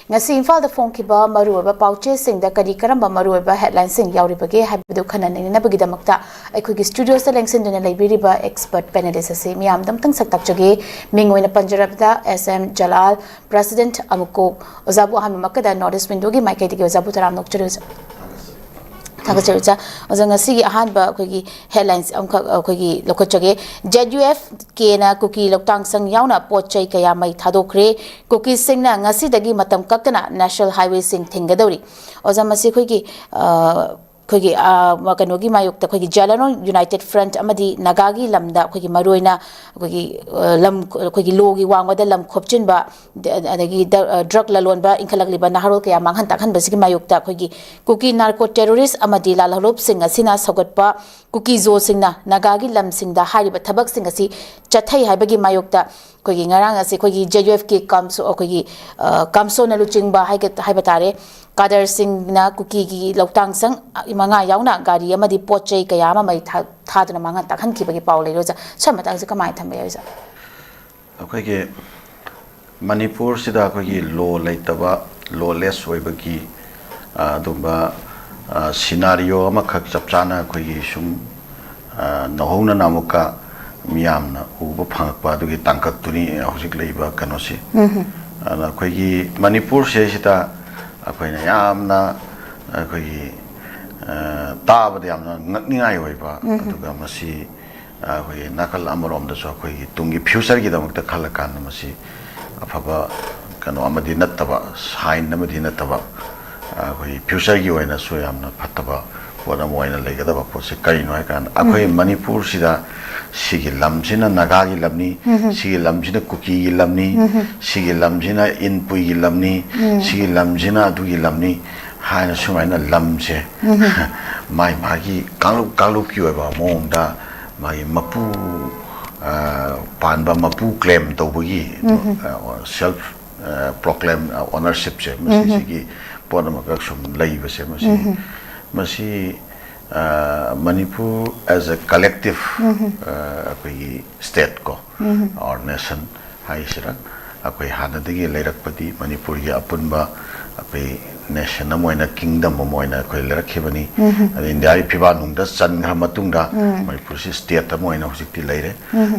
ngasi Imphal da phongkiba maruoba pauche singda kari karamba maruoba headline sing yauribage habdu khanani nabagi damakta aikogi studio sa lengsin duna laibiriba expert panelist ase miyam damtang saktakjage mingoina panjarabda SM Jalal President AMMOCOC ozabu aham makada notice window gi maike dige ozabu taram nokchuru Tagacha Ozangasi Ahanba Kogi headlines Kogi Lokochage JUF Kena Cookie Loktang Sang Yauna Poche Kayamai Tadokre Cookie Singna Ngasi Dagi Matam Kakana National Highway Sing Tingadori Ozamasi Kogi Makanogi Mayuk Kogi Jalal United Front Amadi Nagagi Lamda Kogi Maruina Kogi Lam Kogi Logi Wangwada Lam Kopchinba Drug Lalonba Inkalakliba Naharo Kaya Manghan Takan Basiki Mayukta Kogi Cookie Narco Terrorist Amadi Lalarup Sing Asina Sogotpa Cookie Zo Singna Nagagi Lam Singda Hariba Tabak Singasi Chatai Habagi Mayukta Kogi Ngarang Asi Kogi JUFK Kamso Kogi Kamso Naluchingba Haibatare Kader Singh na Cookie gi Loktang Sang imanga yauna gari amadi pochei kayama mai thaduna manga takhan ki bagi paule roja samatang se kamai thambe yoja akoge Manipur sida akoge law laitaba lawless oibagi dumba scenario ama khak chapchana akoge sum nahona namuka miyamna uba phangpa dugi tangkat tuni hojik leiba kanosi ana akoge Manipur se sida akoina yamna akogi tabada yamna ngakningai oiba aduga masi akogi nakal amarom da so akogi tungi future gi damakta khalakan masi afaba kano amadi nattaba sign namadi nattaba akogi future gi oina so yamna phattaba wala moina legadaba pose kai noi kan akoi Manipur sida sigi lamjina naga gi lamni sigi lamjina Cookie gi lamni sigi lamjina inpui gi lamni sigi lamjina du gi lamni haina sumaina lamje mai magi kalu kyo ba mongda mai mapu panba mapu claim to bugi self proclaim ownership je sigi ponama ka sum laiba se masi Manipur as a collective state ko or nation haisira akoi hanadagi leirakpadi Manipur ya apunba apai nation amoina kingdom amoina koi lerakibani India phiba nungda changra matungda Manipur si state amoina hojikti leire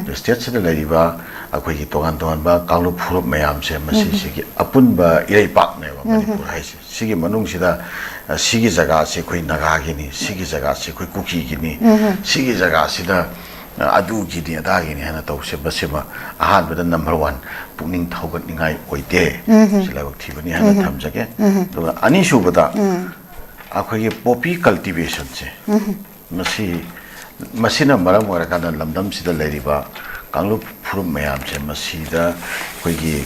the state sida leiriba akoi gi togan ba kanglu phurup mayam se masi sigi apunba irei pak ne ba Manipur haisi sigi manung sida sigi jaga se koi naga gi ni sigi jaga se koi Cookie gi ni sigi jaga sida adu gi ni ada gi ni hana tawse basima ahan bada number 1 pukning thaugat ningai oite silawak thibani hana thamjage to ani subada akhoi poppy cultivation se masina maram ora kana lamdam sida leiriba kanglu phurum mayam se masida koi gi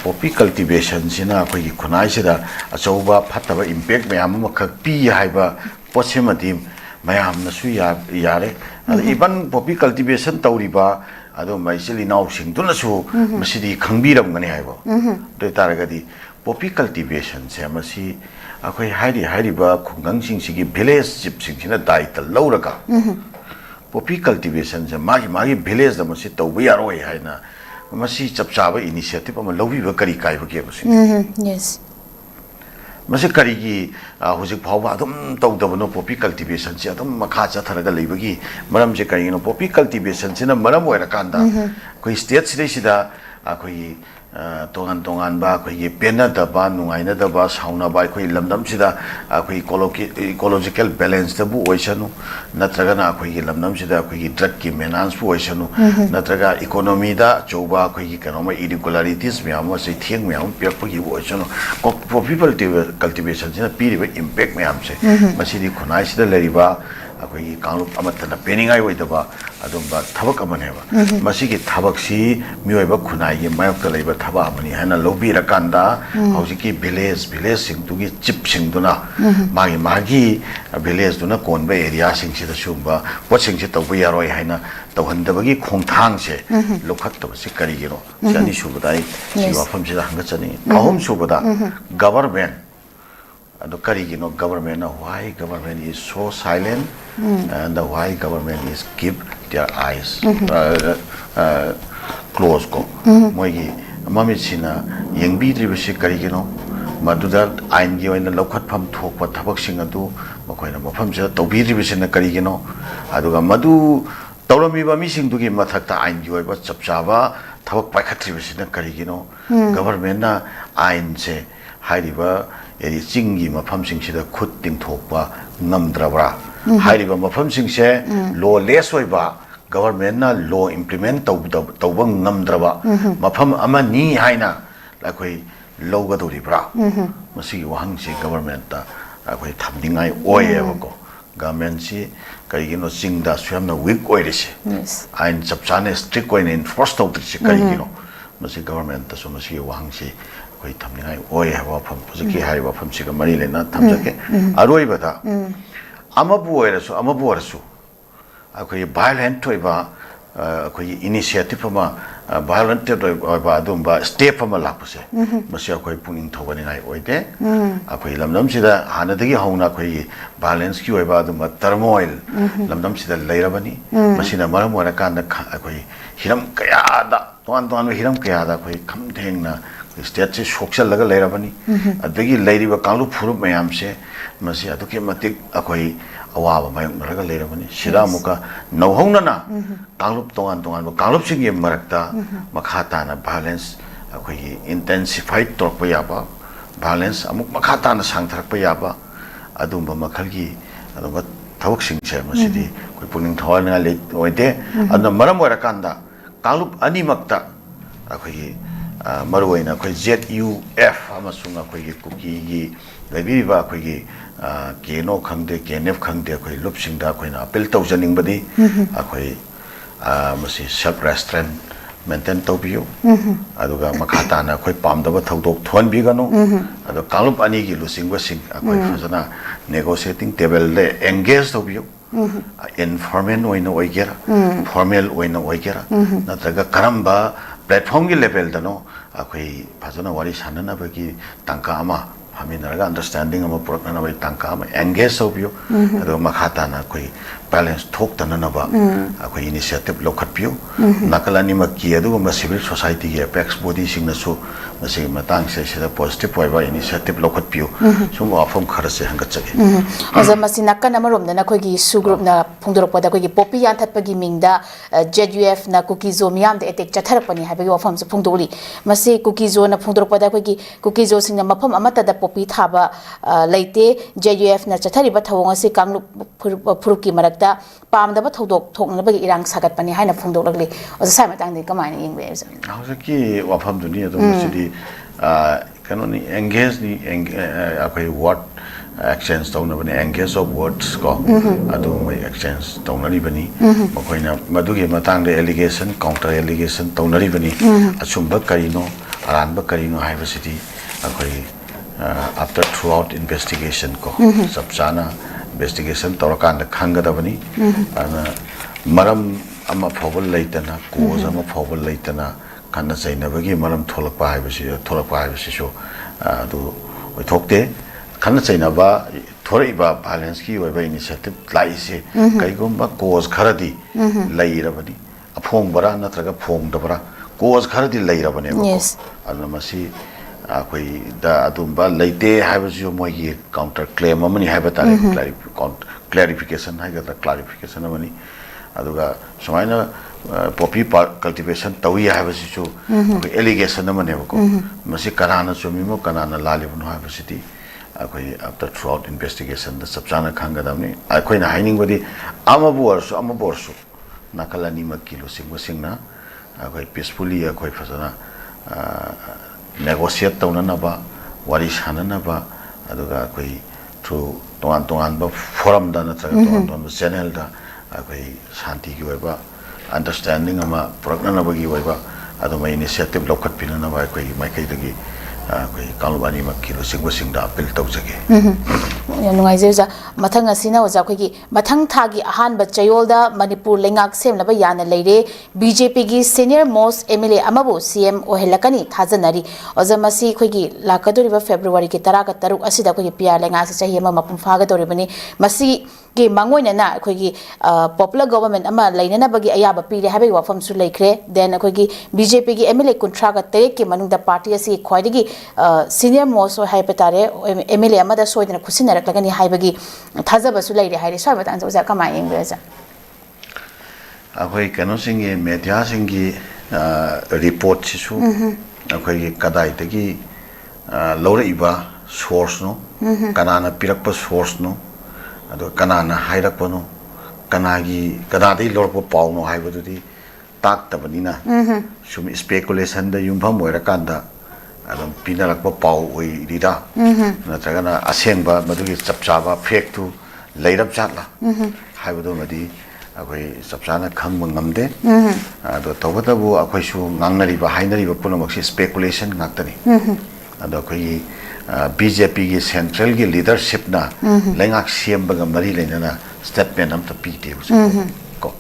poppy cultivation sina koi gi khunai sida achauba phattaba impact mayam makhak pi haiba pochemadi mayam na su yare even poppy cultivation tawriba ado maisili naw sing tuna su masidi khangbiram gani haibo de taragadi poppy cultivation se masi akhoi hairi ba khungang sing sigi village chip sing sina daita lauraga poppy cultivation se magi village da masi tawbi yaroi haina masi chapchaba initiative ama lobi ba kari kai ba ke masi yes masi kari gi hojik phawba adum tawdabano poppy cultivation se adum makha chatharaga leibagi maram je kari no poppy cultivation sina maram oira kanda koi state sida akoi tongan ba koi pena da ba nungaina da ba sauna ba koi lamdam sida akoi ecological balance da bu oisanu natraga na koi lamdam sida koi drug ki maintenance bu oisanu natraga economy da choba koi economic irregularities me amo se thieng me am pek pagi bu oisanu poppy cultivation sina piri ba impact me am se masidi khunai sida leriba akoi kanglup amatana peningai oidaba adumba thabak amaneba masigi thabak si miyoiba khunai gi mayok leiba thaba amani hana lobi rakanda hojiki village sing tugi chip sing duna magi village duna konba area sing sida sumba poching si tawba yaroi haina tawhandabagi khongthang se lokhat to si kari giro chani subadai si wafam sida hangachani ahum subada government ado kari gino government why government is so silent and why government is keep their eyes close ko moigi ꯃꯃꯤꯠꯁꯤꯅ ꯌꯦꯡꯕꯤꯗ꯭ꯔꯤꯕꯁꯤ ꯀꯔꯤꯒꯤꯅꯣ ꯃꯗꯨꯗ ꯑꯥꯏꯟꯒꯤ ꯑꯣꯏꯅ ꯂꯧꯈꯠꯐꯝ ꯊꯣꯛꯄ ꯊꯕꯛꯁꯤꯡ ꯑꯗꯨ ꯃꯈꯣꯏꯅ ꯃꯐꯝꯁꯤꯗ ꯇꯧꯕꯤꯗ꯭ꯔꯤꯕꯁꯤꯅ ꯀꯔꯤꯒꯤꯅꯣ ꯑꯗꯨꯒ ꯃꯗꯨ ꯇꯧꯔꯝꯃꯤꯕ ꯃꯤꯁꯤꯡꯗꯨꯒꯤ ꯃꯊꯛꯇ ꯑꯥꯏꯟꯒꯤ ꯑꯣꯏꯕ ꯆꯞ ꯆꯥꯕ ꯊꯕꯛ ꯄꯥꯏꯈꯠꯇ꯭ꯔꯤꯕꯁꯤꯅ ꯀꯔꯤꯒꯤꯅꯣ ꯒꯚꯔꯟꯃꯦꯟꯠꯅ ꯑꯥꯏꯟꯁꯦ ꯍꯥꯏꯔꯤꯕ ꯆꯤꯡꯒꯤ ꯃꯐꯝꯁꯤꯡꯁꯤꯗ ꯈꯨꯠ ꯇꯤꯡꯊꯣꯛꯄ ꯉꯝꯗ꯭ꯔꯕ꯭ꯔꯥ ꯍꯥꯏꯔꯤꯕ ꯃꯐꯝꯁꯤꯡꯁꯦ ꯂꯣ ꯂꯦꯁ ꯑꯣꯏꯕ ꯒꯚꯔꯟꯃꯦꯟꯠꯅ ꯂꯣ ꯏꯝꯄ꯭ꯂꯤꯃꯦꯟꯠ ꯇꯧꯕ ꯉꯝꯗ꯭ꯔꯕ ꯃꯐꯝ ꯑꯃꯅꯤ ꯍꯥꯏꯅ ꯑꯩꯈꯣꯏ ꯂꯧꯒꯗꯧꯔꯤꯕ꯭ꯔꯥ ꯃꯁꯤꯒꯤ ꯋꯥꯍꯪꯁꯤ ꯒꯚꯔꯟꯃꯦꯟꯠꯇ ꯑꯩꯈꯣꯏ ꯊꯝꯅꯤꯡꯉꯥꯏ ꯑꯣꯏꯌꯦꯕꯀꯣ ꯒꯚꯔꯟꯃꯦꯟꯠꯁꯤ ꯀꯔꯤꯒꯤꯅꯣ ꯆꯤꯡꯗ ꯌꯥꯝꯅ ꯋꯤꯛ ꯑꯣꯏꯔꯤꯁꯤ ꯑꯥꯏꯟ ꯆꯞ ꯆꯥꯅ ꯁ꯭ꯇ꯭ꯔꯤꯛ ꯑꯣꯏꯅ ꯏꯟꯐꯣꯔꯁ ꯇꯧꯗ꯭ꯔꯤꯁꯤ ꯀꯔꯤꯒꯤꯅꯣ ꯃꯁꯤ ꯒꯚꯔꯟꯃꯦꯟꯠꯇꯁꯨ ꯃꯁꯤꯒꯤ ꯋꯥꯍꯪꯁꯤ ꯑꯩꯈꯣꯏ ꯊꯝꯅꯤꯡꯉꯥꯏ ꯑꯣꯏ ꯍꯥꯏꯕ ꯋꯥꯐꯝ ꯍꯧꯖꯤꯛꯀꯤ ꯍꯥꯏꯔꯤꯕ ꯋꯥꯐꯝꯁꯤꯒ ꯃꯔꯤ ꯂꯩꯅ ꯊꯝꯖꯒꯦ ꯑꯔꯣꯏꯕꯗ ꯑꯃꯕꯨ ꯑꯣꯏꯔꯁꯨ ꯑꯩꯈꯣꯏꯒꯤ ꯚꯥꯏꯂꯦꯟꯠ ꯑꯣꯏꯕ ꯑꯩꯈꯣꯏꯒꯤ ꯏꯅꯤꯁꯤꯌꯦꯇꯤꯚ ꯑꯃ ꯚꯥꯏꯂꯦꯟꯇꯦꯠ ꯑꯣꯏꯕ ꯑꯗꯨꯒꯨꯝꯕ ꯁ꯭ꯇꯦꯞ ꯑꯃ ꯂꯥꯛꯄꯁꯦ ꯃꯁꯤ ꯑꯩꯈꯣꯏ ꯄꯨꯛꯅꯤꯡ ꯊꯧꯒꯠꯅꯤꯡꯉꯥꯏ ꯑꯣꯏꯗꯦ ꯑꯩꯈꯣꯏ ꯂꯝꯗꯝꯁꯤꯗ ꯍꯥꯟꯅꯗꯒꯤ ꯍꯧꯅ ꯑꯩꯈꯣꯏꯒꯤ ꯚꯥꯏꯂꯦꯟꯁꯀꯤ ꯑꯣꯏꯕ ꯑꯗꯨꯝꯕ ꯇꯔꯃꯣꯏꯜ ꯂꯝꯗꯝꯁꯤꯗ ꯂꯩꯔꯕꯅꯤ ꯃꯁꯤꯅ ꯃꯔꯝ ꯑꯣꯏꯔꯀꯥꯟꯗ ꯑꯩꯈꯣꯏ ꯍꯤꯔꯝ ꯀꯌꯥꯗ ꯇꯣꯉꯥꯟ ꯇꯣꯉꯥꯟꯕ ꯍꯤꯔꯝ ꯀꯌꯥꯗ ꯑꯩꯈꯣꯏ ꯈꯝ ꯊꯦꯡꯅ ꯁ꯭ꯇꯦꯠꯁꯤ ꯁꯣꯛꯆꯜꯂꯒ ꯂꯩꯔꯕꯅꯤ ꯑꯗꯒꯤ ꯂꯩꯔꯤꯕ ꯀꯥꯡꯂꯨꯞ ꯐꯨꯔꯨꯞ ꯃꯌꯥꯝꯁꯦ ꯃꯁꯤ ꯑꯗꯨꯛꯀꯤ ꯃꯇꯤꯛ ꯑꯩꯈꯣꯏ ꯑꯋꯥꯕ ꯃꯥꯌꯣꯛꯅꯔꯒ ꯂꯩꯔꯕꯅꯤ ꯁꯤꯗ ꯑꯃꯨꯛꯀ ꯅꯧꯍꯧꯅꯅ ꯀꯥꯡꯂꯨꯞ ꯇꯣꯉꯥꯟ ꯇꯣꯉꯥꯟꯕ ꯀꯥꯡꯂꯨꯞꯁꯤꯡꯒꯤ ꯃꯔꯛꯇ makha tana violence akoi intensified torpa yaba violence amuk makha tana sangtharakpa yaba adumba makhalgi adumba thawak singse masidi koi puning thawalna le oide adna maram oirakanda kalup ani makta akoi maruoina akoi ZUF amasung akoi kuki gi lebiba akoi gi keno khangde kenef khangde akoi lupsingda akoi na appeal tawjaningbadi akoi masi self restraint maintain tawbiyo aduga makata na koi pamdaba thodok thon bigano adu kalup ani gi lusingwa sing akoi fazana negotiating table le engage tawbiyo informal oina oigera formal oina oigera natraga karamba platform gi level dano akoi fazana wari sanana bagi tangka ama haminaraga understanding ama purakna bai tangka ama engage tawbiyo adu makata na koi balance thok tanana akoi initiative lokhatpiyo nakalani makki adu civil society gi apex body singnasu masi matang se sida positive oiba initiative lokhatpiyo sum afam kharase hangatchage aza masi nakana maromna na khoi gi su group na phungdorokpada khoi gi popi yan thatpagi mingda ZUF na cookie zo miyam de attack chatharapani habagi wafam se phungdoli masi cookie zo na phungdorokpada khoi gi cookie zo singna mafam amata da popi thaba leite ZUF na chathariba thawong ase kanglu phuruki marakta pamdaba thodok thoknabagi irang sagatpani haina phungdoklagli oza sai matang de kamai yingbe hauki wafam duni adu masidi kanoni engage ni akoi word exchange tawna bani engage of words ko adu mai exchange tawna ri bani makoina madugi matang de allegation counter allegation tawna ri bani achumba karino aranba karino haibasidi akoi after throughout investigation ko sabjana investigation tawrakanda khangadabani ana maram ama phobal leitana cause ama phobal leitana kanna chainabagi maram tholakpa haibasi so adu oithokte kanna chainaba thoraiba balance ki oiba initiative laise kaigomba cause kharadi leirabani aphong bara natraga phong dabara cause kharadi leirabane adu masi akoi da adumba leite haibasi moigi counter claim amani haibatare clarification haigata clarification amani aduga sumaina poppy cultivation tawi haibasi chu allegation amane ko masi kanana chumimo kanana lalibno haibasi akoi after throughout investigation the sabjana khangadamni akoi na haining bodi amaborsu nakalani makilo singna akoi peacefully akoi fasana negotiate taunana ba wari sanana ba aduga akoi through tongan ba forum da na tongan channel da akoi shanti gi ba understanding ama pragna ba gi ba adu mai initiative lokhat pinana ba akoi mai kai dagi akoi kalbani makki lo singda appeal tawjage नुंगाइजे मथंग असिना ओजा अखोगी मथंग थागी अहानबा चयोलदा मणिपुर लेंगाक सेमनबा याना लेरे BJP की senior most MLA अमबु CM ओहेलकनी थाजनरी ओजा मसी अखोगी लाकदोरिबा फेब्रुवारी की 13 असिदा अखोगी पियार लेंगा से चाहिए मपुम फागदोरिबनी मसी के मांगोइना अखोगी पॉपुलर गवर्नमेंट अमा लेननबगी अयाबा पीरे हाबे वाफम सु लेख्रे देन अखोगी बीजेपी की एमएलए कुंट्रा का तेरे के मनुंगदा पार्टी असि ख्वाइदगी सीनियर मोस्ट हाइपतारे एमएलए अमदा सोइदना खुसिनरकलगनी हाइबगी थाजबसु लेरे हाइरे स्वाय मतंग ओजा कमाय इंगरेजा अखोई कनो सिंगे मीडिया सिंगी रिपोर्ट सिसु अखोई कदाइदगी लौरइबा सोर्स नो कनाना पिरकप सोर्स नो अदो कनाना हाइरकपनो कनागी कनादि लौरप पाउनो हाइबदुदी ताक्तबनिना सुम स्पेकुलेशन द युमफम ओइरकांदा अदम पिनरकप पाउ ओइरिदा नत्रगना असेंबा मदुगी चपचाबा फेक टू लेरब जातला हाइबदो मदी अखोई चपचाना खंग ngамदे अदो तवतबु अखोइसु ngangnariba hainariba पुनमक्सि स्पेकुलेशन ngakतनी अदो अखोई बीजेपी की सेंट्रल की लीडरशिप ना लेंगाक सीएम बगा मरी लेना स्टेटमेंट हम तो पीते को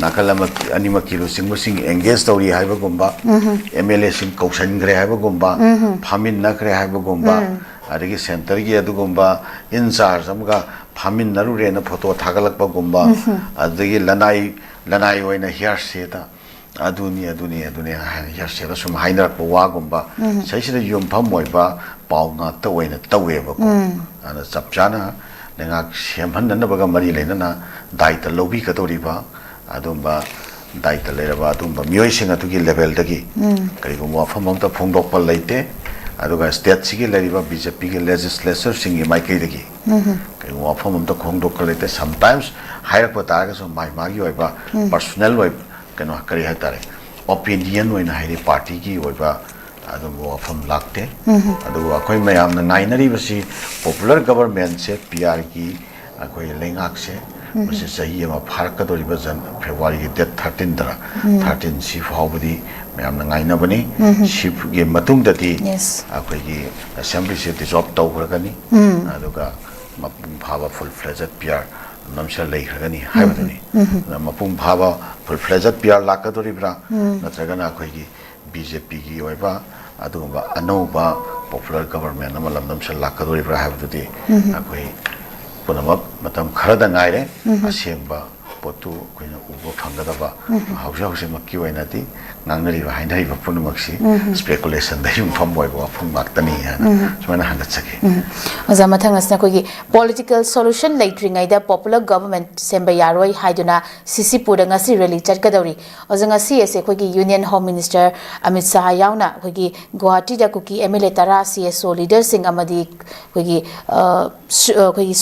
नाकल अनिमक किलो सिंग सिंग एंगेज तौरी हाइबा गुम्बा एमएलए सिंग कौशन ग्रे हाइबा गुम्बा फामिन नखरे हाइबा गुम्बा अदगी सेंटर की अदुगुम्बा इंचार्ज हमगा फामिन नरुरे न फोटो थागलकपा गुम्बा अदगी लनाई ओइना हियर सेता अदुनी हियर सेता सुम हाइनरक वागुम्बा सैसिदा युमफम ओइबा पाउ ngakta oina taweba ko ana chapchana nengak semhanna mari leina daita lobi ka toriba adumba daita leraba adumba mioi singa tugi level dagi kari ko wafam amta phongdok pal leite aduga state sigi leriba BJP ki legislature singi maikai dagi kari ko wafam amta phongdok leite sometimes higher pa taga so mai magi oiba personal oib kano kari hatare opinion oina hairi party ki oiba अदुम वफम लागते अदुगो अखोई मयामना नाइनरीबसी popular government से PR की अखोई लेंगाक से मसे सही अमा फारकदोरिबा जन फेब्रुवारी की डेट 13 दरा 13 सी फावबदी मयामना नाइनबनी शिप गे मतुंगदती अखोई की असेंबली से डिसॉल्व तौखरगनी अदुगा मपुंग भाबा फुल फ्लेजेड पीआर नमसा लेखरगनी हाइबदनी मपुंग भाबा फुल फ्लेजेड पीआर लाकदोरिब्रा नत्रगना अखोई की बीजेपी की ओइबा अदुगुम्बा अनौबा पॉपुलर गवर्नमेंट अमा लमदम से लाकदोरिब्रा हाइबदुदी अखोई पुनमक मतम खरदा ngaire असेंबा पोतु कोइना उबो फंगदबा हाउसे मक्की ओइनादी ngangnariba hainariba punumaksi speculation da yum pham boy bo phum maktani sumana hangat sake oza mathang asna kogi political solution laitringai da popular government semba yaroi haiduna cc pura ngasi rally chatkadauri oza ngasi ase kogi union home minister amit shah yauna kogi guwahati da kuki mla tara cso leader sing amadi kogi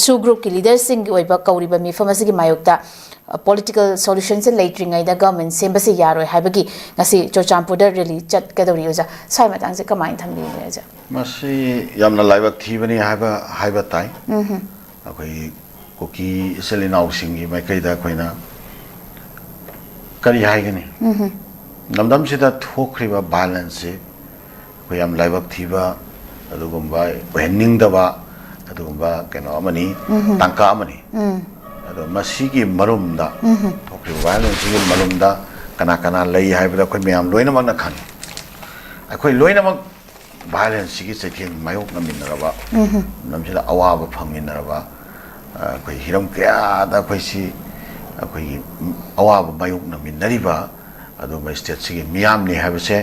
su group ki leader sing oiba kauriba mi famasi gi mayokta political solution se laitringai da government semba se yaroi haibagi ngasi chochampur rally chatkadauri oza sai matang se kamai thambi ja masi yamna laibak thibani haiba tai akoi koki selinau singi mai kaida koina kari haigani namdam sida thokriba balance se ko yam laibak thiba adugumba henning daba adugumba keno amani tangka amani ado masigi marumda thokriba balance gi marumda kana kana lei haibada ko myam loina mak na khan akoi loina mak violence gi chekin mayok na minaraba namjila awaba phangminaraba koi hiram kya da koi si koi awaba mayok na minariba adu ma state sigi miyam ni habse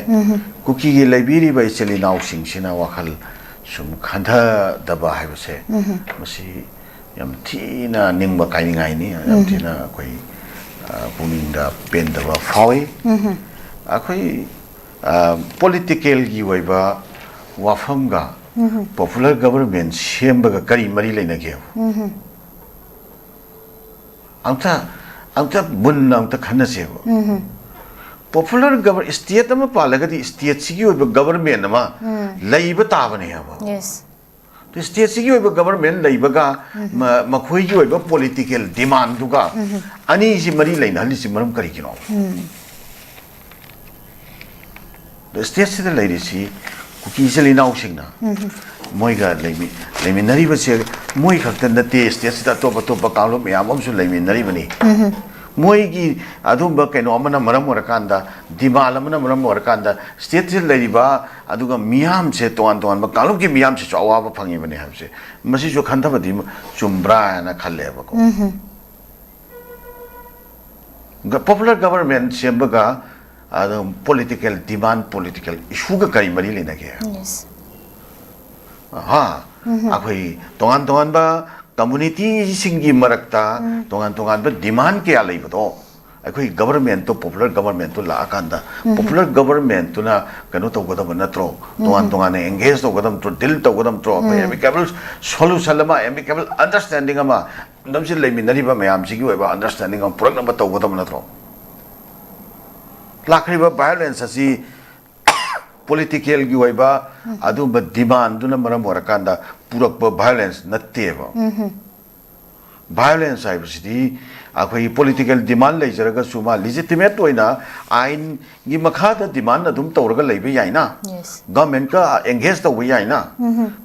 kuki gi leibiri ba cheli naw sing sina wakhal sum khanda daba habse masi yam thina ningba kaingai ni yam thina koi puninda pendaba fawi akoi political gi waiba wafamga popular government sembaga kari mari leina ge amta bunna amta khana se popular government state ama palagadi state sigi oiba government ama leiba tabane aba yes to state sigi oiba government leiba ga makhoi gi oiba political demand duga ani si mari leina hali si maram kari kino the state sida leiri si kuki seli nau singna moi ga leimi nari ba se moi khakta na te state sita to ba kaalo me amam su leimi nari bani moi gi adum ba keno amana maram ora kanda dimal amana maram ora kanda state se lei ba aduga miyam se toan ba kaalo gi miyam se chawa ba phangi bani habse masi jo khanda ba di chumbra na khalle ba ko popular government sembaga political demand political issue ga kari mari lena ke yes ha akhoi tongan ba community singi marakta tongan ba demand ke alai bado akhoi government to popular government to la akanda popular government to na kanu to godam natro tongan engage to godam to deal to godam to amicable solution lama amicable understanding ama namsi leminari ba mayam sigi ba understanding am purak number to godam natro lakriba violence asi political gi waiba adu ba demand duna maram warakanda purak ba violence natteba violence ai bisi akhoi political demand lei jaraga suma legitimate oina ain gi makha da demand adum tawraga leibe yaina yes government ka engage to wi yaina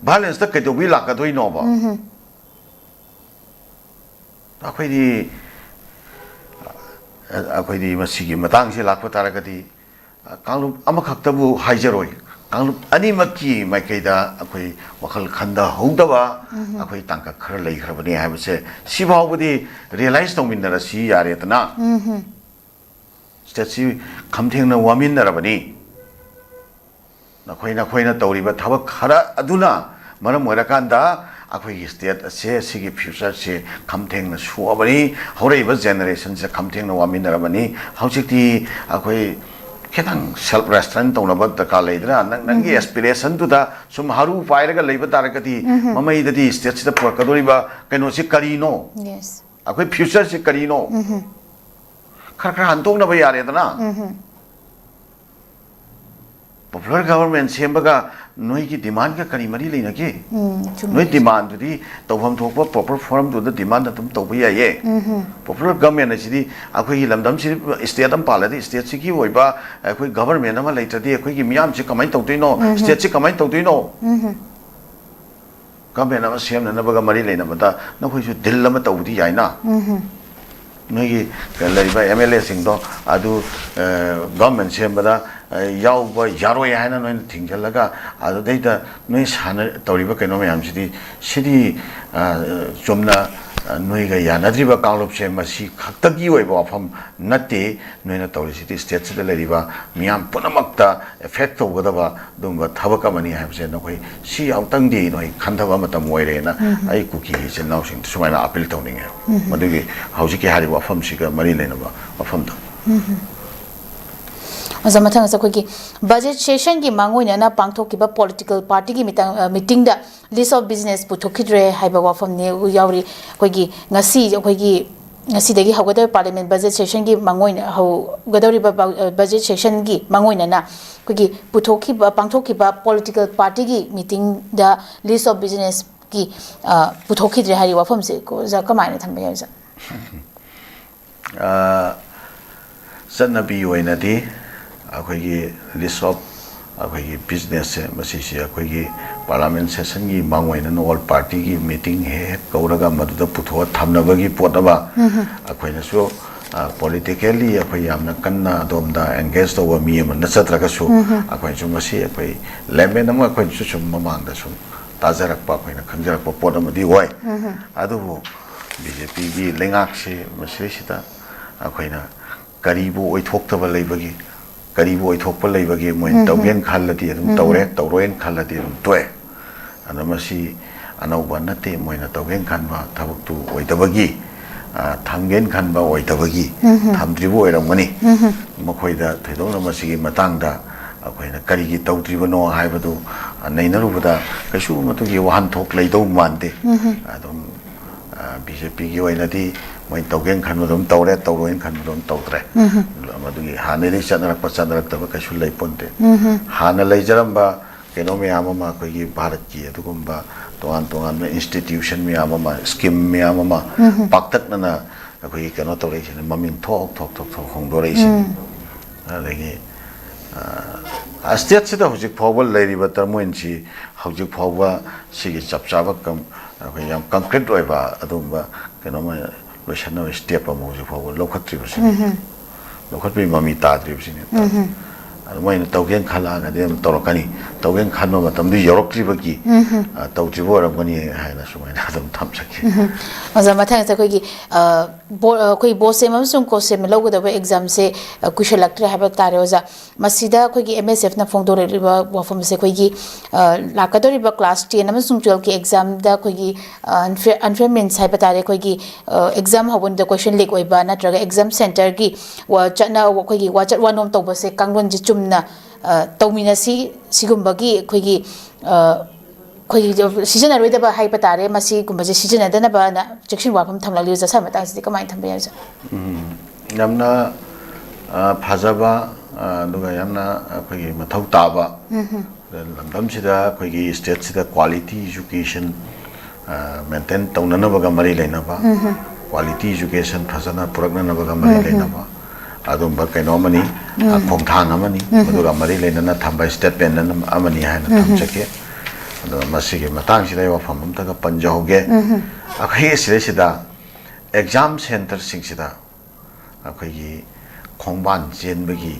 violence ta kedo wi laka doi no ba akhoi di masigi matang se lakpa taragadi kanglu amakhaktabu haijaroi kanglu ani makki maikaida akhoi wakhal khanda hongdaba akhoi tangka khara lei khrabani haibse sibawbudi realize tongminara si yare tana state si khamthengna waminarabani nakhoi na tawriba thabak khara aduna maram morakanda akhoi state se sigi future se khamthengna suabani horaiba generation se khamthengna waminarabani hausikti akhoi ketang self restraint tawna ba taka leidra nangi aspiration tu da sum haru pairaga leiba tarakati mamai dadi state se prakadoriba kaino se karino yes akhoi future se karino khara hantong na ba yare dana popular government sembaga noi ki demand ka kari mari leina ke noi demand di tawham thokpa proper forum to the demand tum to ya ye popular government asi akhoi lamdam si state am pala di state si ki oiba akhoi government ama laita di akhoi ki miyam si kamai to no state si kamai to no government ama sem na baga mari leina bata na khoi su dil lama to di yaina noi ki lariba MLA sing do adu government sem bada yaw yaro ya na noi thingalaga adu deita noi sana tawriba keno mayam sidi chomna noi ga yanadriba kaulop se masi khaktagi oi ba pham natte noi na tawri sidi state se leriba miyam punamakta effect tawgadaba dumba thabaka mani habse na koi si autang di noi khandaba matam oire na ai kuki se naw sing sumaina appeal tawning madugi hauji ki hari wa pham siga mari lena ba pham ta Mathang sa khoi budget session gi mangoina na pangthokiba political party gi meeting da list of business puthokidre haiba wafam ne yauri khoi gi ngasi dagi hawada parliament budget session gi mangoina haw gadori budget session gi mangoina na khoi gi puthokiba pangthokiba political party gi meeting da list of business gi puthokidre hari wafam se ko za kamaina thanba ya za sannabi oina di akhoi list of akhoi business se masi se akhoi parliament session gi mangwaina no all party gi meeting he kauraga maduda putho thamnaba gi potaba akhoi na so politically akhoi yamna kanna domda engage to mi am na chatraga su akhoi chu masi akhoi lemben am akhoi chu chum mamang da su tajarak pa akhoi na khanjarak pa podam di hoi adu BJP gi lengak se masi sita akhoi na karibu oi thoktaba leibagi karibu oi thokpa leibagi moi tawgen khallati adum tawre tawroen khallati adum toy anamasi anauba nate moina tawgen khanba thabuk tu oidabagi thamgen khanba oidabagi thamdribu oiramani makoida thaidona masigi matangda akoina karigi tawdribano haibadu nainarubada kasu matugi wahan thok leidau mande adum BJP gi oinadi moi tawgen khanbadum tawre tawroen khanbadum tawtre madugi haneri chanarak pachanarak taba kasu leiponte hana leijaramba keno me amama koigi bharat ki adugumba tongan me institution me amama scheme me amama paktak na koigi keno tawre chine mamin thok hongdore sin adagi state से हजिक फाव लेरिबा टर्मोइनसी हजिक फाव सिगी चप चाबा कम अखोई याम concrete ओइबा अदुम्बा कनोमा लोइसनो step Amo हजिक फाव लौखत्रिबसिनि लौखत्रि mummy ताद्रिबसिनि Moin तौगेन खलागदि तौरकनी तौगेन खनो मतमदि यौरक्त्रिबगी तौत्रिबो रमगनी हायना सुमाइना अदुम थमसकी अजा मथांग से कोई बोसेम अमसुंग कोसेम लौगदबा एग्जाम से कुशलक्त्रे हाबा तारे ओजा मसिदा कोई एमएसएफ ना फोंदोरेबा वफम से कोई लाकदोरिबा क्लास 10 अमसुंग 12 की एग्जाम दा कोई अनफेयर मीन्स हाबा तारे कोई एग्जाम हबन द क्वेश्चन लीक ओइबा नत्रगा एग्जाम सेंटर की वा चना कोई वाचत वनोम तौबसे कांगवन जि चुमना तौमिनसी सिगुंबगी कोई कोई सीजन अरोइदबा हाइबा तारे मसी गुंबजे सीजन अदनबा ना चेक्शन वाफम थमलालि जसा मतांसि कमाय थमबे याजा यामना फाजाबा दुगा यामना कोई मथौ ताबा लंदम सिदा कोई स्टेट सिदा क्वालिटी एजुकेशन मेंटेन तौननबगा मरि लेनबा क्वालिटी एजुकेशन फजना पुरगननबगा मरि लेनबा अदुम्बा कैनोमनी खोंथांग अमनी मदुगा मरि लेनना थंबा स्टेटमेंट अमनी हायना थमचके मसिगे मतांग सिदा वफम अमतगा पंजहोगे अखै सिदा एग्जाम सेंटर सिंगसिदा अखैगी खोंबान चेनबगी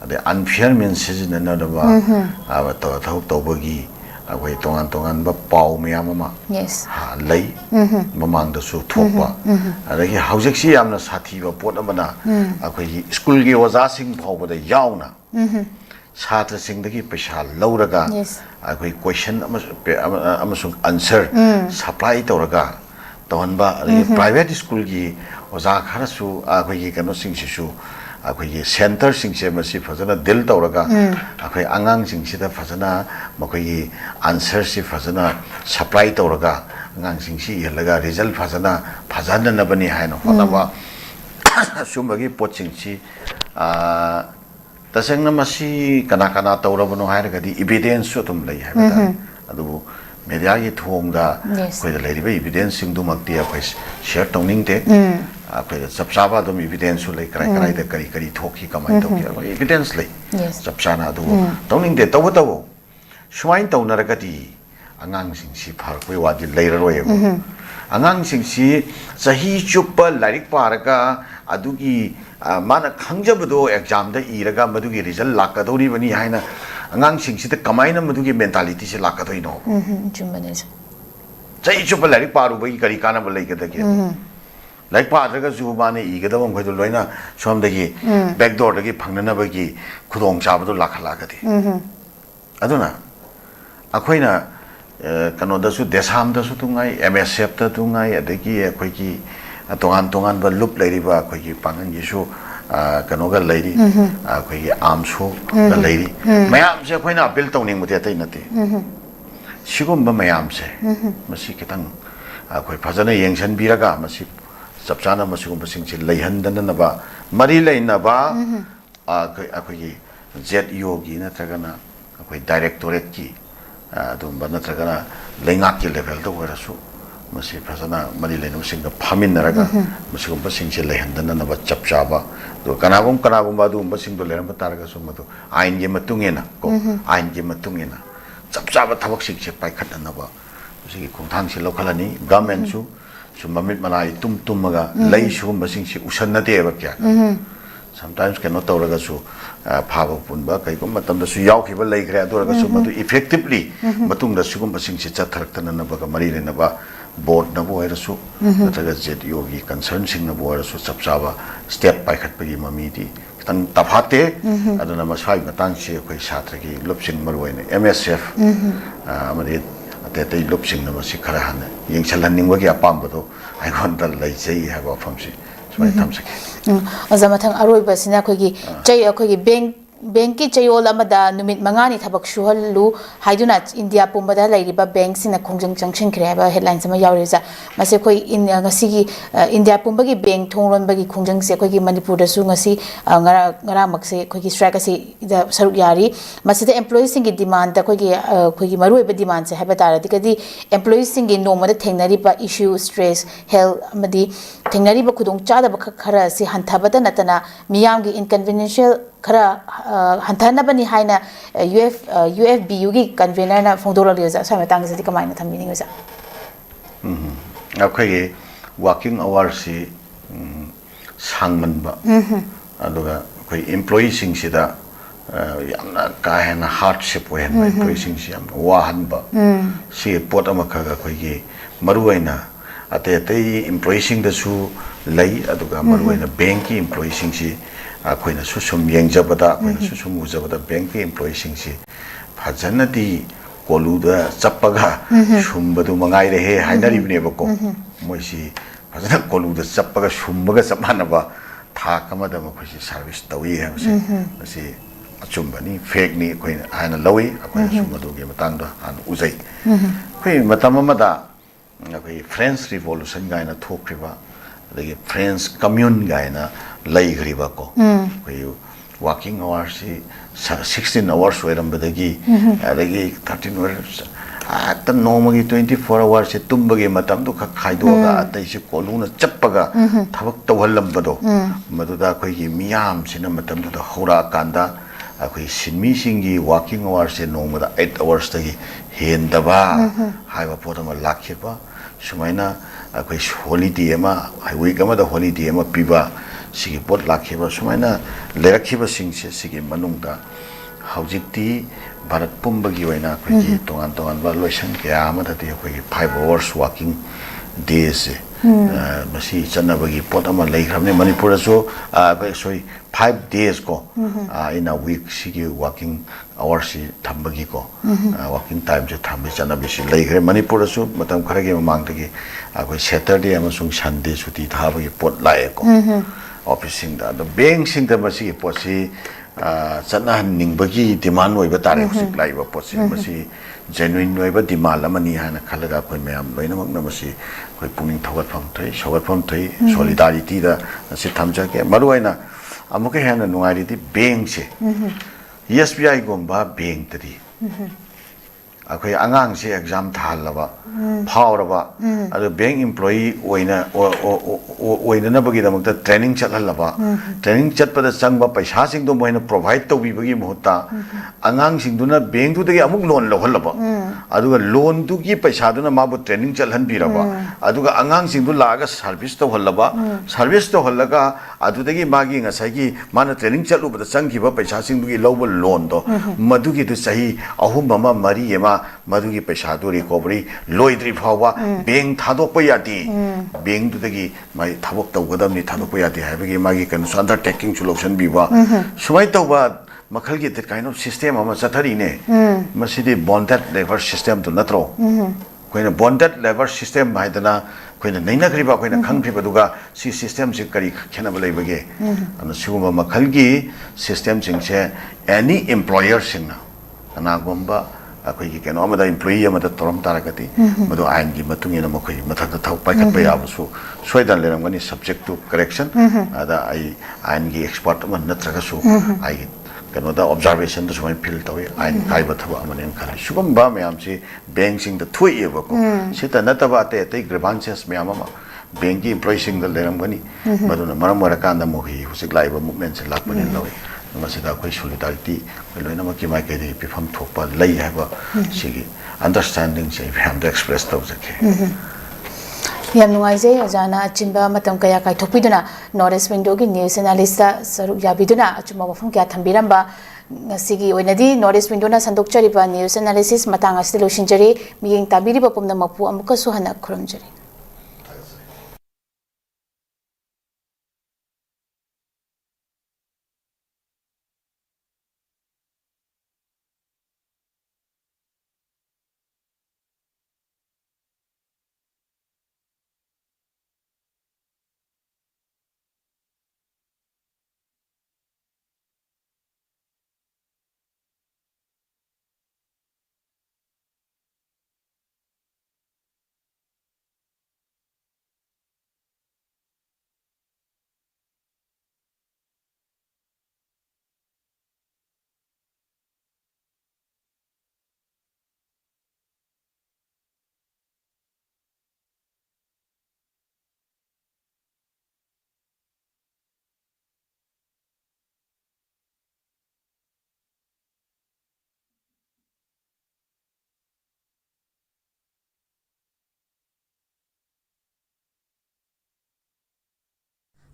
अदे अनफेयर मीन सिजननदबा अब थौ तौबगी अखै तोंगान तोंगान बा पाउ मयाम अमा हा लई ममांगदसु थोपा अदगी हौजिकसि यामना साथीबा पोट अमना अखैगी स्कूल गी ओजा सिंग फावबदा यावना छात्र सिंगदगी पैसा लौरगा अखै क्वेश्चन अमसुंग आंसर सप्लाई तौरगा तौनबा प्राइवेट स्कूल की ओजा खरसु अखैगी कनो सिंगसिसु अखैगी सेंटर सिंगसे मसी फजना दिल तौरगा अखै आंगांग सिंगसिदा फजना मखैगी आंसर सि फजना सप्लाई तौरगा आंगांग सिंगसि यलगा रिजल्ट फजना नबनी हायनो होनबा सुमबगी पोचिंगसि तसेंगना मसी कना कना तौरबनो हायरगदि एविडेंस सु तुम लई हायबा अदुबु मीडिया की थोंगदा कोई लेरिबे एविडेंस सिंगदुमक्ति अखै शेयर तौनिंगते अखै चपचाबा दुम एविडेंस सु लई कराय कराय दे करी करी थोखि कमाय तौखि एविडेंस लई चपचाना अदु तौनिंगते तौबो तौबो सुमाइन तौनरगदि आंगांग सिंगसि फारखै वादि लेररोयबो आंगांग सिंगसि सही चुप लाइरिक पारगा अदुगी माना खंजबदो एग्जाम दा इरगा मदुगी रिजल्ट लाकदोरी बनी हायना आंगांग सिंगसिदा कमायना मदुगी मेंटालिटी से लाकदोइनो चुमबने सही चुप लाइरिक पारुबगी करी कानब लैगदगे लाइक पाद्रगा जु माने इगदबम खैदो लोइना सोमदगी बैकडोर दगी फंगननबगी खुदोंग चाबदो लाखलागदि अदुना अखोइना कनोदसु देसामदसु तुंगाई एमएसएफ ता तुंगाई अदगी अखोइगी तोंगान तोंगान बा लुप लैरिबा अखोइगी पांगनगिसु कनोगा लैरि अखोइगी आमसो गा लैरि मयामसे अखोइना अपील तौनिंगबदे तै नते सिगुम्बा मयामसे मसी खितंग अखोइ फजना येंगसन बिरगा मसी चपचाना मसिगुम्बा सिंगसे लैहनदनबा मरि लैनबा अखोइगी जेडईओ की नत्रगना अखोइ डायरेक्टोरेट की अदुम्बा नत्रगना लैंगाक की लेवल तो वरसु मसी फजना मरि लेनु सिंग फामिनरगा मसिगुम्बा सिंगसे लैहनदनबा चपचाबा दो कनागुम अदुम्बा सिंगदो लेरंबा तारगसु मदु आइन के मतुंगेना को आइन के मतुंगेना चपचाबा थबक सिंगसे पाइखटनबा मसिगी खुंथांगसे लौखलानी गवर्नमेंट सु ममित मलाई तुमगा लई सुगुम्बा सिंगसे उसन्नदेबा क्या sometimes cannot तौरगसु फाबा पुनबा कैगुम मतमदसु यावखिबा लैखरे अदुरगसु मदु इफेक्टिवली मतुंगदा सुगुम्बा सिंगसे चथरक्तननबगा मरि लेनबा बोर्ड नबो हैरसु नत्रगा जेडईओ की कंसर्न सिंग नबो हैरसु चपचाबा स्टेप पाइखटपगी ममीदी खतन तफाते अदुना मसाई मतंगसे अखोइ छात्रगी लुपसिंग मरुइने एमएसएफ अमदि अते लुपसिंग नमसि खरा हन येंगसलहनिंगबगी अपामबदो आइगोनदा लैजै हाबा फमसि सुमाय थमसके अजमथंग अरोइबसिना अखोइगी चै अखोइगी बैंक की चयोल अमदा नुमित मंगानी थबक सुहल्लु हाइदुना इंडिया पुंबदा लैरिबा बैंक सिना खोंजंग जंक्शन खरेबा हेडलाइंस अमा यावरेजा मसे कोई ngasi इंडिया पुंबगी बैंक थोंगरोनबगी खोंजंग से कोई मणिपुर दसु ngasi ngara makse कोई स्ट्राइक असी सरुक यारी मसे एम्प्लॉई सिंग की डिमांड कोई मरुइबा डिमांड से हाबा तारदि कदी एम्प्लॉई सिंग की नोमदा थेंगनरिबा इशू स्ट्रेस हेल्थ अमदी ꯊꯦꯡꯅꯔꯤꯕ ꯈꯨꯗꯣꯡꯆꯥꯗꯕ ꯈꯔ ꯑꯁꯤ ꯍꯟꯊꯕꯇ ꯅꯠꯇꯅ ꯃꯤꯌꯥꯝꯒꯤ ꯏꯟꯀꯟꯚꯤꯅꯤꯌꯦꯟꯁꯤꯌꯦꯜ ꯈꯔ ꯍꯟꯊꯅꯕꯅꯤ ꯍꯥꯏꯅ UFBUꯒꯤ ꯀꯟꯚꯦꯅꯔꯅ ꯐꯣꯡꯗꯣꯛꯂꯛꯂꯤ ꯑꯣꯖꯥ ꯁ꯭ꯋꯥꯏ ꯃꯇꯥꯡꯁꯤꯗꯤ ꯀꯃꯥꯏꯅ ꯊꯝꯕꯤꯅꯤꯡꯉꯤ ꯑꯣꯖꯥ? ꯑꯩꯈꯣꯏꯒꯤ ꯋꯥꯔꯀꯤꯡ ꯑꯋꯥꯔꯁꯤ ꯁꯥꯡꯃꯟꯕ ꯑꯗꯨꯒ ꯑꯩꯈꯣꯏ ꯏꯝꯄ꯭ꯂꯣꯌꯤꯁꯤꯡꯁꯤꯗ ꯌꯥꯝꯅ ꯀꯥ ꯍꯦꯟꯅ ꯍꯥꯔꯗꯁꯤꯞ ꯑꯣꯏꯍꯟꯕ ꯏꯝꯄ꯭ꯂꯣꯌꯤꯁꯤꯡꯁꯤ ꯌꯥꯝꯅ ꯋꯥꯍꯟꯕ ꯁꯤ ꯄꯣꯠ ꯑꯃꯈꯛ ꯑꯩꯈꯣꯏꯒꯤ ꯃꯔꯨꯑꯣꯏꯅ ꯑꯇꯩ ꯑꯇꯩ ꯏꯝꯄ꯭ꯂꯣꯌꯤꯁꯤꯡꯗꯁꯨ ꯂꯩ ꯑꯗꯨꯒ ꯃꯔꯨꯑꯣꯏꯅ ꯕꯦꯡꯀꯤ ꯏꯝꯄ꯭ꯂꯣꯌꯤꯁꯤꯡꯁꯤ ꯑꯩꯈꯣꯏꯅꯁꯨ ꯁꯨꯝ ꯌꯦꯡꯖꯕꯗ ꯑꯩꯈꯣꯏꯅꯁꯨ ꯁꯨꯝ ꯎꯖꯕꯗ ꯕꯦꯡꯀꯤ ꯏꯝꯄ꯭ꯂꯣꯌꯤꯁꯤꯡꯁꯤ ꯐꯖꯅꯗꯤ ꯀꯣꯂꯨꯗ ꯆꯞꯄꯒ ꯁꯨꯝꯕꯗꯨ ꯃꯉꯥꯏꯔꯦꯍꯦ ꯍꯥꯏꯅꯔꯤꯕꯅꯦꯕꯀꯣ ꯃꯣꯏꯁꯤ ꯐꯖꯅ ꯀꯣꯂꯨꯗ ꯆꯞꯄꯒ ꯁꯨꯝꯕꯒ ꯆꯞ ꯃꯥꯟꯅꯕ ꯊꯥꯛ ꯑꯃꯗ ꯃꯈꯣꯏꯁꯤ ꯁꯥꯔꯚꯤꯁ ꯇꯧꯏ ꯍꯥꯏꯕꯁꯦ ꯃꯁꯤ ꯑꯆꯨꯝꯕꯅꯤ ꯐꯦꯛꯅꯤ ꯑꯩꯈꯣꯏꯅ ꯍꯥꯏꯅ ꯂꯧꯏ ꯑꯩꯈꯣꯏꯅꯁꯨ ꯃꯗꯨꯒꯤ ꯃꯇꯥꯡꯗ ꯍꯥꯟꯅ ꯎꯖꯩ ꯑꯩꯈꯣꯏ ꯃꯇꯝ ꯑꯃꯗ ꯑꯩꯈꯣꯏ ꯐ꯭ꯔꯦꯟꯁ ꯔꯤꯚꯣꯂꯨꯁꯟ ꯒꯥꯏꯅ ꯊꯣꯛꯈ꯭ꯔꯤꯕ ꯑꯗꯒꯤ ꯐ꯭ꯔꯦꯟꯁ ꯀꯝꯃ꯭ꯌꯨꯟ ꯒꯥꯏꯅ ꯂꯩꯈ꯭ꯔꯤꯕꯀꯣ ꯑꯩꯈꯣꯏ ꯋꯥꯔꯀꯤꯡ ꯑꯋꯥꯔꯁꯤ 16 ꯑꯋꯥꯔꯁ ꯑꯣꯏꯔꯝꯕꯗꯒꯤ ꯑꯗꯒꯤ 13 ꯑꯋꯥꯔꯁ ꯍꯦꯛꯇ ꯅꯣꯡꯃꯒꯤ 24 ꯑꯋꯥꯔꯁꯦ ꯇꯨꯝꯕꯒꯤ ꯃꯇꯝꯗꯨ ꯈꯛ ꯈꯥꯏꯗꯣꯛꯑꯒ ꯑꯇꯩꯁꯦ ꯀꯣꯂꯨꯅ ꯆꯞꯄꯒ ꯊꯕꯛ ꯇꯧꯍꯜꯂꯝꯕꯗꯣ ꯃꯗꯨꯗ ꯑꯩꯈꯣꯏꯒꯤ ꯃꯤꯌꯥꯝꯁꯤꯅ ꯃꯇꯝꯗꯨꯗ ꯍꯧꯔꯛꯑꯀꯥꯟꯗ ꯑꯩꯈꯣꯏ ꯁꯤꯟꯃꯤꯁꯤꯡꯒꯤ ꯋꯥꯔꯀꯤꯡ ꯑꯋꯥꯔꯁꯦ ꯅꯣꯡꯃꯗ 8 ꯑꯋꯥꯔꯁꯇꯒꯤ ꯍꯦꯟꯗꯕ ꯍꯥꯏꯕ ꯄꯣꯠ ꯑꯃ ꯂꯥꯛꯈꯤꯕ ꯁꯨꯃꯥꯏꯅ ꯑꯩꯈꯣꯏ ꯍꯣꯂꯤꯗꯦ ꯑꯃ ꯋꯤꯛ ꯑꯃꯗ ꯍꯣꯂꯤꯗꯦ ꯑꯃ ꯄꯤꯕ ꯁꯤꯒꯤ ꯄꯣꯠ ꯂꯥꯛꯈꯤꯕ ꯁꯨꯃꯥꯏꯅ ꯂꯩꯔꯛꯈꯤꯕꯁꯤꯡꯁꯦ ꯁꯤꯒꯤ ꯃꯅꯨꯡꯗ ꯍꯧꯖꯤꯛꯇꯤ ꯚꯥꯔꯠ ꯄꯨꯝꯕꯒꯤ ꯑꯣꯏꯅ ꯑꯩꯈꯣꯏꯒꯤ ꯇꯣꯉꯥꯟ ꯇꯣꯉꯥꯟꯕ ꯂꯣꯏꯁꯪ ꯀꯌꯥ ꯑꯃꯗꯗꯤ ꯑꯩꯈꯣꯏꯒꯤ 5 ꯑꯋꯥꯔꯁ ꯋꯥꯔꯀꯤꯡ ꯗꯦꯁꯦ ꯃꯁꯤ ꯆꯠꯅꯕꯒꯤ ꯄꯣꯠ ꯑꯃ ꯂꯩꯈ꯭ꯔꯕꯅꯤ ꯃꯅꯤꯄꯨꯔꯗꯁꯨ ꯑꯩꯈꯣꯏ ꯁꯣꯏ 5 days ꯀꯣ ꯑꯩꯅ ꯋꯤꯛ ꯁꯤꯒꯤ ꯋꯥꯔꯀꯤꯡ ꯑꯋꯥꯔꯁꯤ ꯊꯝꯕꯒꯤꯀꯣ ꯋꯥꯔꯀꯤꯡ ꯇꯥꯏꯝꯁꯦ ꯊꯝꯕꯒꯤ ꯆꯠꯅꯕꯤꯁꯤ ꯂꯩꯈ꯭ꯔꯦ ꯃꯅꯤꯄꯨꯔꯗꯁꯨ ꯃꯇꯝ ꯈꯔꯒꯤ ꯃꯃꯥꯡꯗꯒꯤ ꯑꯩꯈꯣꯏ ꯁꯦꯇꯔꯗꯦ ꯑꯃꯁꯨꯡ ꯁꯟꯗꯦ ꯁꯨꯇꯤ ꯊꯥꯕꯒꯤ ꯄꯣꯠ ꯂꯥꯛꯑꯦꯀꯣ ꯑꯣꯐꯤꯁꯁꯤꯡꯗ ꯑꯗꯣ ꯕꯦꯡꯛꯁꯤꯡꯗ ꯃꯁꯤꯒꯤ ꯄꯣꯠꯁꯤ ꯆꯠꯅꯍꯟꯅꯤꯡꯕꯒꯤ ꯗꯤꯃꯥꯟ ꯑꯣꯏꯕ ꯇꯥꯔꯦ ꯍꯧꯖꯤꯛ ꯂꯥꯛꯏꯕ ꯄꯣꯠꯁꯤ ꯃꯁꯤ ꯖꯦꯅꯨꯏꯟ ꯑꯣꯏꯕ ꯗꯤꯃꯥꯟ ꯑꯃꯅꯤ ꯍꯥꯏꯅ ꯈꯜꯂꯒ ꯑꯩꯈꯣꯏ ꯃꯌꯥꯝ ꯂꯣꯏꯅꯃꯛꯅ ꯃꯁꯤ ꯑꯩꯈꯣꯏ ꯄꯨꯛꯅꯤꯡ ꯊꯧꯒꯠꯐꯝ ꯊꯣꯛꯏ ꯁꯧꯒꯠꯐꯝ ꯊꯣꯛꯏ ꯁꯣꯂꯤꯗꯥꯔꯤꯇꯤꯗ ꯃꯁꯤ ꯊꯝꯖꯒꯦ ꯃꯔꯨꯑꯣꯏꯅ ꯑꯃꯨꯛꯀ ꯍꯦꯟꯅ ꯅꯨꯡꯉꯥꯏꯔꯤꯗꯤ ꯕꯦꯡꯛꯁꯦ SBIꯒꯨꯝꯕ ꯕꯦꯡꯛꯇꯗꯤ ꯑꯩꯈꯣꯏ ꯑꯉꯥꯡꯁꯦ ꯑꯦꯛꯖꯥꯝ ꯊꯥꯍꯜꯂꯕ ꯐꯥꯎꯔꯕ ꯑꯗꯨ ꯕꯦꯡꯛ ꯏꯝꯄ꯭ꯂꯣꯌꯤ ꯑꯣꯏꯅꯅꯕꯒꯤꯗꯃꯛꯇ ꯇ꯭ꯔꯦꯅꯤꯡ ꯆꯠꯍꯜꯂꯕ ꯇ꯭ꯔꯦꯅꯤꯡ ꯆꯠꯄꯗ ꯆꯪꯕ ꯄꯩꯁꯥꯁꯤꯡꯗꯣ ꯃꯣꯏꯅ ꯄ꯭ꯔꯣꯚꯥꯏꯗ ꯇꯧꯕꯤꯕꯒꯤ ꯃꯍꯨꯠꯇ ꯑꯉꯥꯡꯁꯤꯡꯗꯨꯅ ꯕꯦꯡꯛꯇꯨꯗꯒꯤ ꯑꯃꯨꯛ ꯂꯣꯟ ꯂꯧꯍꯜꯂꯕ ꯑꯗꯨꯒ ꯂꯣꯟꯗꯨꯒꯤ ꯄꯩꯁꯥꯗꯨꯅ ꯃꯥꯕꯨ ꯇ꯭ꯔꯦꯅꯤꯡ ꯆꯠꯍꯟꯕꯤꯔꯕ ꯑꯗꯨꯒ ꯑꯉꯥꯡꯁꯤꯡꯗꯨ ꯂꯥꯛꯑꯒ ꯁꯥꯔꯚꯤꯁ ꯇꯧꯍꯜꯂꯕ ꯁꯥꯔꯚꯤꯁ ꯇꯧꯍꯜꯂꯒ ꯑꯗꯨꯗꯒꯤ ꯃꯥꯒꯤ ꯉꯁꯥꯏꯒꯤ ꯃꯥꯅ ꯇ꯭ꯔꯦꯅꯤꯡ ꯆꯠꯂꯨꯕꯗ ꯆꯪꯈꯤꯕ ꯄꯩꯁꯥꯁꯤꯡꯗꯨꯒꯤ ꯂꯧꯕ ꯂꯣꯟꯗꯣ ꯃꯗꯨꯒꯤꯗꯨ ꯆꯍꯤ 3 ꯑꯃ 4 ꯑꯃ मधुगी पैसादु रिकवरी लोइद्री फावबा बेंक थादोकपा यादे बेंकदुदगी माई थाबक तौगदमनि थादोकपा यादे हाइबगी मागी कनु अंडरटेकिंग सु लौसन बिबा सुमाय तौबा मखलगी द काइंड ऑफ सिस्टम अमा चथरीने मसिदि बॉन्डेड लेबर सिस्टम तो नत्रो कोइना बॉन्डेड लेबर सिस्टम हाइदना कोइना नैनाग्रिबा कोइना खंग्रिबदुगा सि सिस्टम से करी खेनब लेबगे अन सिगुमा मखलगी सिस्टम सिंगसे एनी एम्प्लॉयर सिंगना अनागोंबा अखोई केनो अमदा एम्प्लॉई अमदा तोरम तारगति मदो आइन की मतुंगिना मखोई मथक थौ पाइखत याबसु सोइदन लेरमगनि सब्जेक्ट टू करेक्शन अदा आई आइन की एक्सपर्ट अमन नत्रगसु आई केनोदा ऑब्जर्वेशन तो सुमाय फील तवे आइन काइबा थबा अमने खला सुगमबा मयामसी बैंक सिंग द थुइएबको सिता नतबा अते अते ग्रीवांसेस मयाम अमा बैंक की एम्प्लॉई सिंग द लेरमगनि मदुना मरम वरकांदा मोहि हुसिक लाइबा मूवमेंट से लापने लवे मसिदा कोई सॉलिडारिटी लोइनमक की माइकेदि पिफम थोपा लई हाबा सिगी अंडरस्टैंडिंग से हम एक्सप्रेस तौ जखे याम नुआइजे अजाना चिंबा मतम कया काय थोपिदुना नॉर्थ विंडो की न्यूज एनालिस्ट सरुक याबिदुना अचुमा मफम क्या थंबिरंबा सिगी ओइनदी नॉर्थ विंडोना संदोकचरिबा न्यूज एनालिसिस मतंग असि लोसिंजरी मियेंग ताबिरिबा पुमना मपु अमुकसु हना खुरमजरी।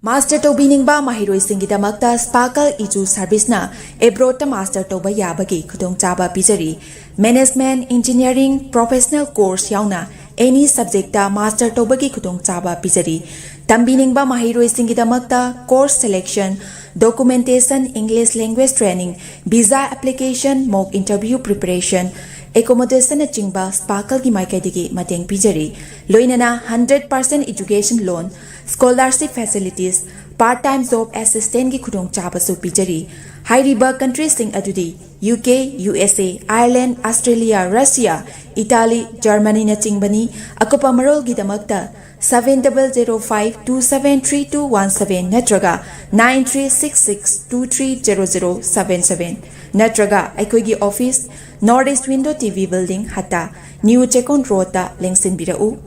Master Tobiningba Mahiroi Singhidamakta Sparkle Iju Service-na Abroad Master Toba Yabagi Khudong Chaba Pizari Management Engineering Professional Course Yauna any subject Master Tobagi Khudong Chaba Pizari Tambiningba Mahiroi Singhidamakta Course Selection Documentation English Language Training Visa Application Mock Interview Preparation Accommodation Chingba Sparkle ki Maikaidigi Mateng Pizari Loinana 100% Education Loan Scholarship Facilities Part-time Job Assistant ki Khudong Chabasu Pizari Hairiba countries sing adudi UK, USA, Ireland, Australia, Russia, Italy, Germany na Chingbani Akopa Marol Gidamakta 7005273217 Natraga 9366230077 Natraga Aikoigi Office Northeast Window TV Building Hatta New Chekon Road ta Lengsin Birau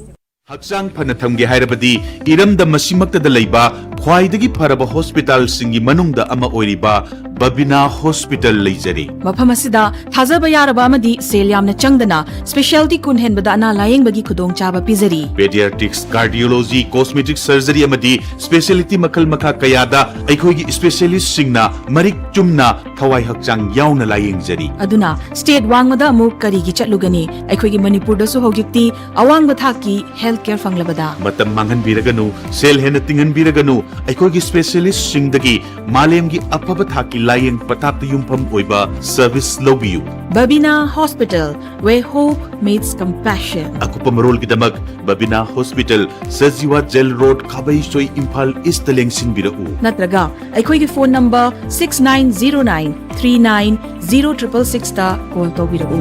Hakchang phana thamge hairabadi iramda masimakta da leiba khwaidagi pharaba hospital singi manungda ama oiriba Babina Hospital leijari mafam asida thajaba yaraba amadi sel yamna changdana specialty kun henbada ana layeng bagi khudong chaba pizari pediatrics cardiology cosmetic surgery amadi specialty makal makha kayada aikhoigi specialist singna marik chumna thawai hakchang yauna layeng jari aduna state wangmada amu kari gi chatlugani aikhoigi manipur da su hogikti awangba thaki healthcare fanglabada matam mangan biraganu sel hena tingan biraganu aikhoigi specialist singdagi malemgi apaba thaki layeng patapta yumpham oiba service lobiyu Babina Hospital where hope meets compassion akupa marol gidamak Babina Hospital Sajiwa Jail Road Khabai Imphal East lengsin birau natraga aikhoigi phone number 6909390666 ta call tawbirau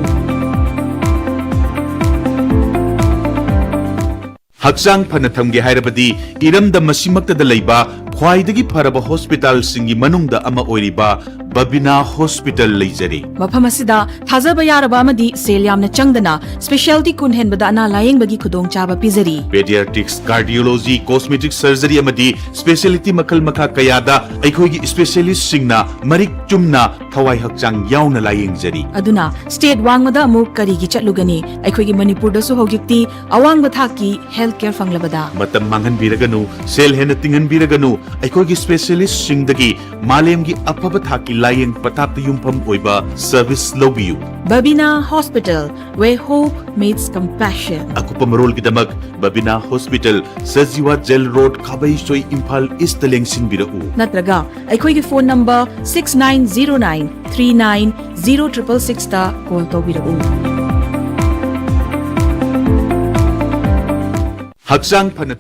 Hakchang phana thamge hairabadi iramda masimakta da leiba khwaidagi pharaba hospital singi manungda ama oiriba Babina Hospital leijari mafam asida thajaba yaraba amadi sel yamna changdana specialty kun henbada ana layeng bagi khudong chaba pizari pediatrics cardiology cosmetic surgery amadi specialty makal makha kayada aikhoigi specialist singna marik chumna thawai hakchang yauna layeng jari aduna state wangmada amu kari gi chatlugani aikhoigi manipur da su hogikti awangba thaki healthcare fanglabada matam mangan biraganu sel hena tingan biraganu aikhoigi specialist singdagi malemgi apaba thaki layeng patapta yumpham oiba service lobiyu Babina Hospital where hope meets compassion akupa marol gidamak Babina Hospital Sajiwa Jail Road Khabai Imphal East lengsin birau natraga aikhoigi phone number 6909390666 ta call tawbirau Hakchang phana